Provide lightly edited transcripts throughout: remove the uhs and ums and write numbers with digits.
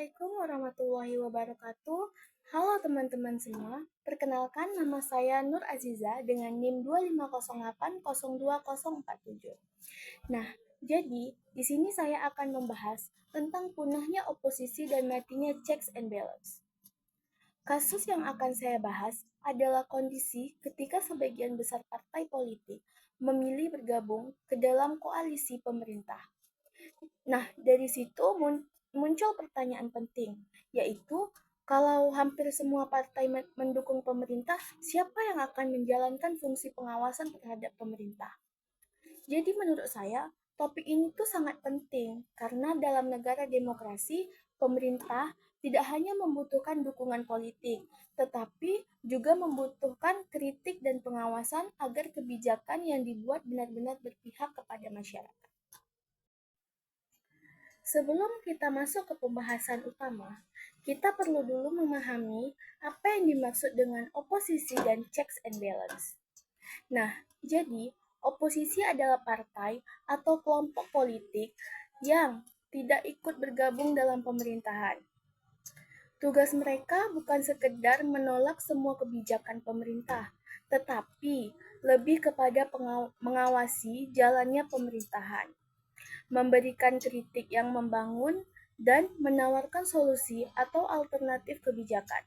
Assalamualaikum warahmatullahi wabarakatuh. Halo teman-teman semua, perkenalkan nama saya Nur Aziza dengan NIM 250802047. Nah, jadi di sini saya akan membahas tentang punahnya oposisi dan matinya checks and balance. Kasus yang akan saya bahas adalah kondisi ketika sebagian besar partai politik memilih bergabung ke dalam koalisi pemerintah. Nah, dari situ muncul pertanyaan penting, yaitu kalau hampir semua partai mendukung pemerintah, siapa yang akan menjalankan fungsi pengawasan terhadap pemerintah? Jadi menurut saya, topik ini tuh sangat penting karena dalam negara demokrasi, pemerintah tidak hanya membutuhkan dukungan politik, tetapi juga membutuhkan kritik dan pengawasan agar kebijakan yang dibuat benar-benar berpihak kepada masyarakat. Sebelum kita masuk ke pembahasan utama, kita perlu dulu memahami apa yang dimaksud dengan oposisi dan checks and balance. Nah, jadi oposisi adalah partai atau kelompok politik yang tidak ikut bergabung dalam pemerintahan. Tugas mereka bukan sekedar menolak semua kebijakan pemerintah, tetapi lebih kepada mengawasi jalannya pemerintahan, memberikan kritik yang membangun, dan menawarkan solusi atau alternatif kebijakan.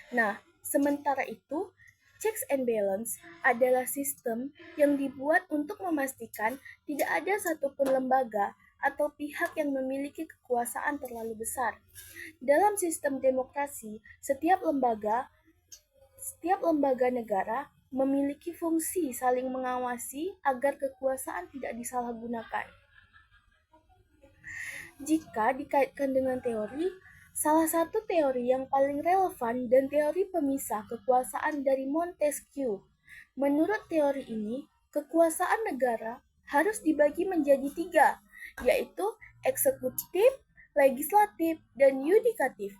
Nah, sementara itu, checks and balance adalah sistem yang dibuat untuk memastikan tidak ada satupun lembaga atau pihak yang memiliki kekuasaan terlalu besar. Dalam sistem demokrasi, setiap lembaga negara memiliki fungsi saling mengawasi agar kekuasaan tidak disalahgunakan. Jika dikaitkan dengan teori, salah satu teori yang paling relevan dan teori pemisah kekuasaan dari Montesquieu. Menurut teori ini, kekuasaan negara harus dibagi menjadi 3, yaitu eksekutif, legislatif, dan yudikatif.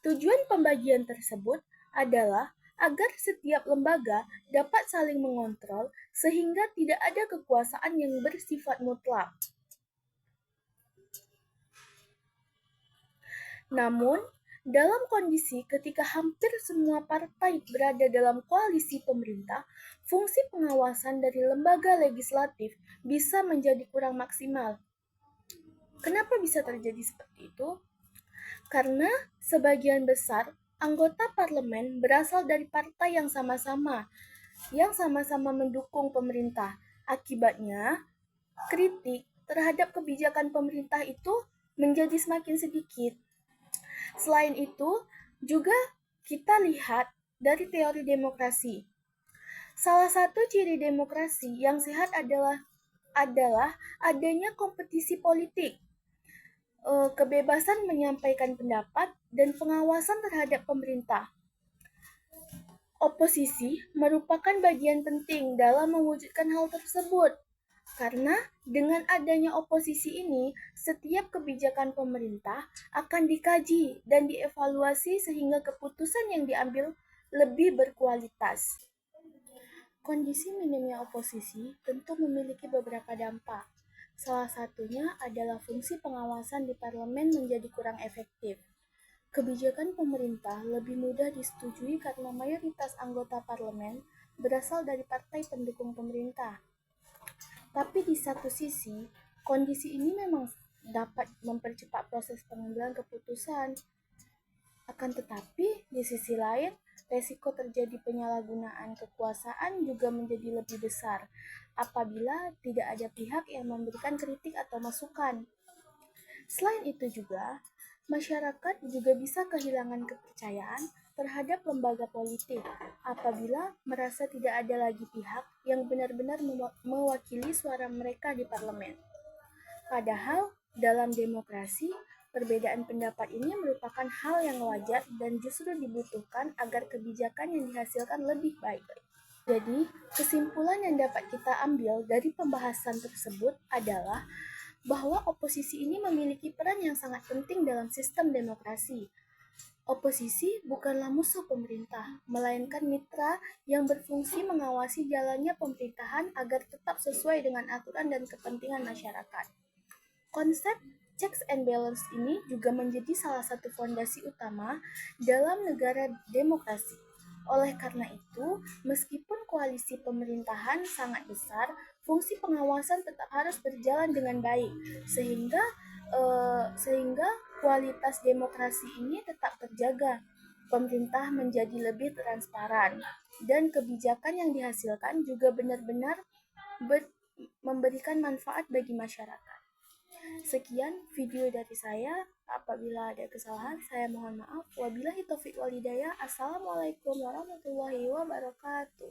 Tujuan pembagian tersebut adalah agar setiap lembaga dapat saling mengontrol sehingga tidak ada kekuasaan yang bersifat mutlak. Namun, dalam kondisi ketika hampir semua partai berada dalam koalisi pemerintah, fungsi pengawasan dari lembaga legislatif bisa menjadi kurang maksimal. Kenapa bisa terjadi seperti itu? Karena sebagian besar anggota parlemen berasal dari partai yang sama-sama mendukung pemerintah. Akibatnya, kritik terhadap kebijakan pemerintah itu menjadi semakin sedikit. Selain itu, juga kita lihat dari teori demokrasi. Salah satu ciri demokrasi yang sehat adalah adanya kompetisi politik, kebebasan menyampaikan pendapat, dan pengawasan terhadap pemerintah. Oposisi merupakan bagian penting dalam mewujudkan hal tersebut. Karena dengan adanya oposisi ini, setiap kebijakan pemerintah akan dikaji dan dievaluasi sehingga keputusan yang diambil lebih berkualitas. Kondisi minimnya oposisi tentu memiliki beberapa dampak. Salah satunya adalah fungsi pengawasan di parlemen menjadi kurang efektif. Kebijakan pemerintah lebih mudah disetujui karena mayoritas anggota parlemen berasal dari partai pendukung pemerintah. Tapi di satu sisi, kondisi ini memang dapat mempercepat proses pengambilan keputusan. Akan tetapi, di sisi lain, resiko terjadi penyalahgunaan kekuasaan juga menjadi lebih besar apabila tidak ada pihak yang memberikan kritik atau masukan. Selain itu juga, masyarakat juga bisa kehilangan kepercayaan terhadap lembaga politik apabila merasa tidak ada lagi pihak yang benar-benar mewakili suara mereka di parlemen. Padahal, dalam demokrasi, perbedaan pendapat ini merupakan hal yang wajar dan justru dibutuhkan agar kebijakan yang dihasilkan lebih baik. Jadi, kesimpulan yang dapat kita ambil dari pembahasan tersebut adalah bahwa oposisi ini memiliki peran yang sangat penting dalam sistem demokrasi. Oposisi bukanlah musuh pemerintah, melainkan mitra yang berfungsi mengawasi jalannya pemerintahan agar tetap sesuai dengan aturan dan kepentingan masyarakat. Konsep Checks and balance ini juga menjadi salah satu fondasi utama dalam negara demokrasi. Oleh karena itu, meskipun koalisi pemerintahan sangat besar, fungsi pengawasan tetap harus berjalan dengan baik, sehingga kualitas demokrasi ini tetap terjaga. Pemerintah menjadi lebih transparan, dan kebijakan yang dihasilkan juga benar-benar memberikan manfaat bagi masyarakat. Sekian video dari saya. Apabila ada kesalahan, saya mohon maaf. Wabillahi taufiq wal hidayah. Assalamualaikum warahmatullahi wabarakatuh.